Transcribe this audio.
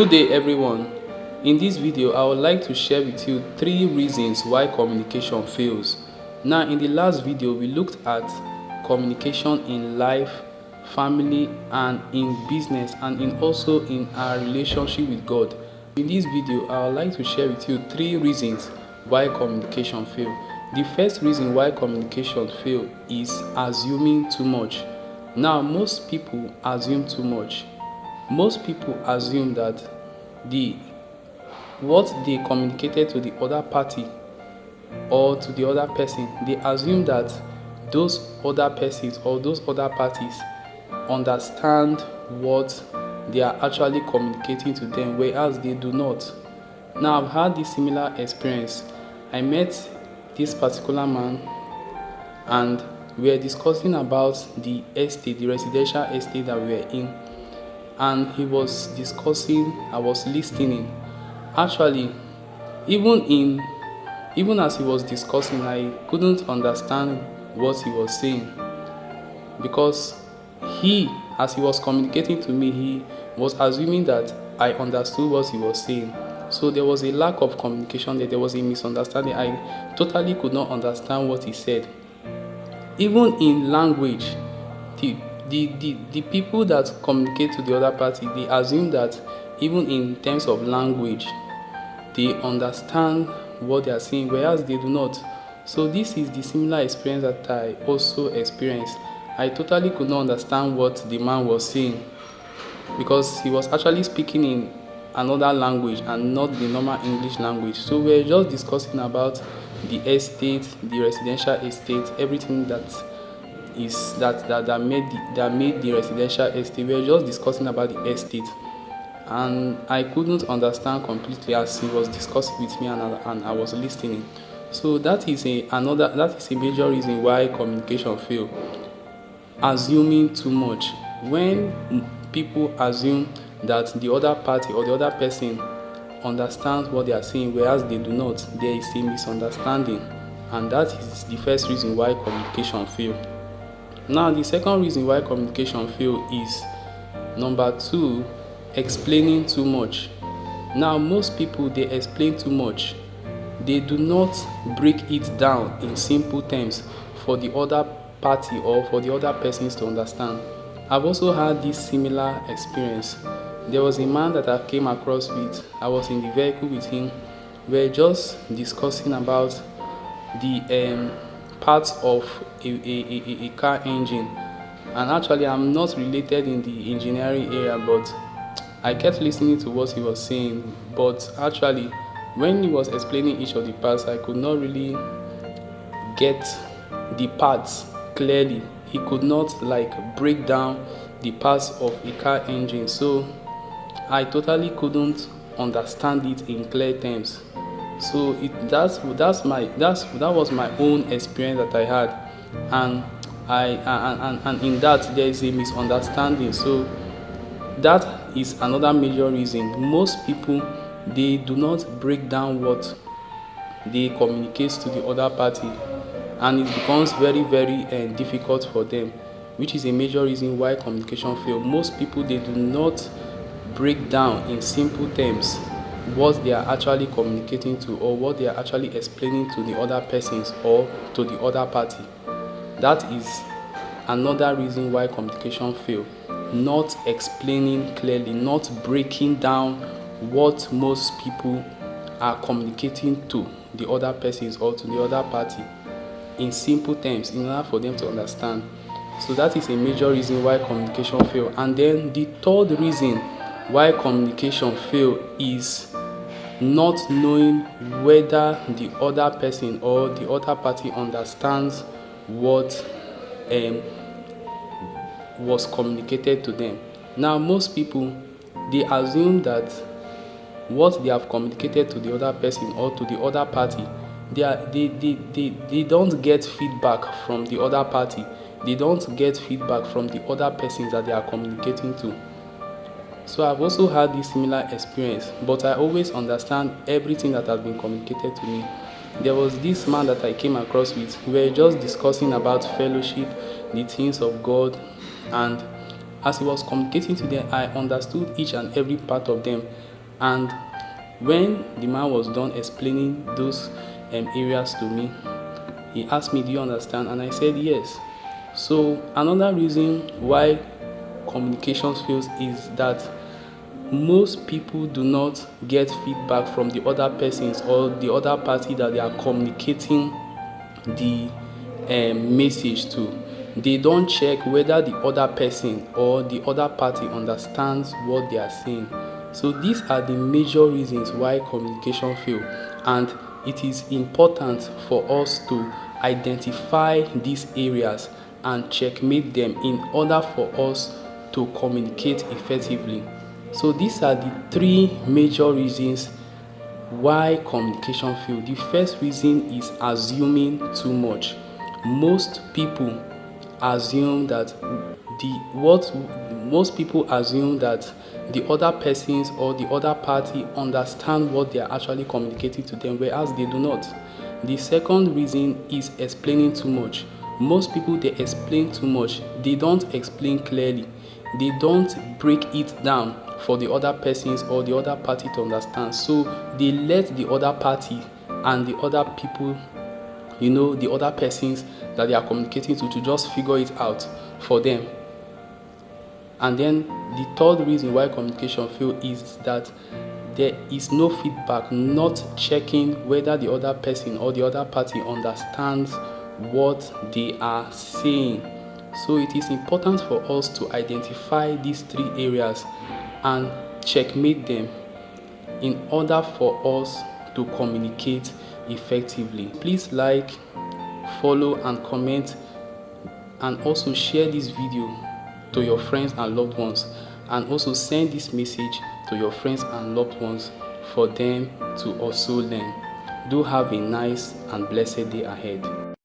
Good day everyone. In this video I would like to share with you 3 reasons why communication fails. Now in the last video we looked at communication in life, family and in business and also in our relationship with God. In this video I would like to share with you 3 reasons why communication fail. The first reason why communication fail is assuming too much. Now most people assume too much. Most people assume that the what they communicated to the other party or to the other person, they assume that those other persons or those other parties understand what they are actually communicating to them, whereas they do not. Now I've had this similar experience. I met this particular man and we were discussing about the estate, the residential estate that we were in, and he was discussing, I was listening. Actually, even as he was discussing, I couldn't understand what he was saying, because as he was communicating to me, he was assuming that I understood what he was saying. So there was a lack of communication there was a misunderstanding. I totally could not understand what he said. Even in language, the people that communicate to the other party, they assume that even in terms of language they understand what they are saying, whereas they do not. So this is the similar experience that I also experienced. I totally could not understand what the man was saying, because he was actually speaking in another language and not the normal English language. So we were just discussing about the estate, the residential estate, everything that made the residential estate. We were just discussing about the estate, and I couldn't understand completely as he was discussing with me, and I was listening. So that is a major reason why communication fail. Assuming too much. When people assume that the other party or the other person understands what they are saying, whereas they do not, there is a misunderstanding, and that is the first reason why communication fail. Now the second reason why communication fail is number 2, explaining too much. Now most people, they explain too much. They do not break it down in simple terms for the other party or for the other persons to understand. I've also had this similar experience. There was a man that I came across with. I was in the vehicle with him. We were just discussing about the parts of a car engine, and actually I'm not related in the engineering area, but I kept listening to what he was saying. But actually when he was explaining each of the parts, I could not really get the parts clearly. He could not break down the parts of a car engine, so I totally couldn't understand it in clear terms. So that was my own experience that I had, and in that there is a misunderstanding. So that is another major reason. Most people, they do not break down what they communicate to the other party, and it becomes very difficult for them, which is a major reason why communication fail. Most people, they do not break down in simple terms what they are actually communicating to, or what they are actually explaining to the other persons or to the other party. That is another reason why communication fail. Not explaining clearly, not breaking down what most people are communicating to the other persons or to the other party in simple terms in order for them to understand. So that is a major reason why communication fail. And then the third reason why communication fail is not knowing whether the other person or the other party understands what was communicated to them. Now most people, they assume that what they have communicated to the other person or to the other party, they don't get feedback from the other party. They don't get feedback from the other persons that they are communicating to. So I've also had this similar experience, but I always understand everything that has been communicated to me. There was this man that I came across with. We were just discussing about fellowship, the things of God, and as he was communicating to them, I understood each and every part of them. And when the man was done explaining those areas to me, he asked me, do you understand? And I said yes. So another reason why communication fails is that most people do not get feedback from the other persons or the other party that they are communicating the message to. They don't check whether the other person or the other party understands what they are saying. So these are the major reasons why communication fail, and it is important for us to identify these areas and checkmate them in order for us to communicate effectively. So these are the three major reasons why communication fail. The first reason is assuming too much. Most people assume that the other persons or the other party understand what they are actually communicating to them, whereas they do not. The second reason is explaining too much. Most people, they explain too much. They don't explain clearly. They don't break it down for the other persons or the other party to understand. So they let the other party and the other people, the other persons that they are communicating to just figure it out for them. And then the third reason why communication fails is that there is no feedback, not checking whether the other person or the other party understands what they are saying. So it is important for us to identify these three areas and checkmate them in order for us to communicate effectively. Please like, follow and comment, and also share this video to your friends and loved ones, and also send this message to your friends and loved ones for them to also learn. Do have a nice and blessed day ahead.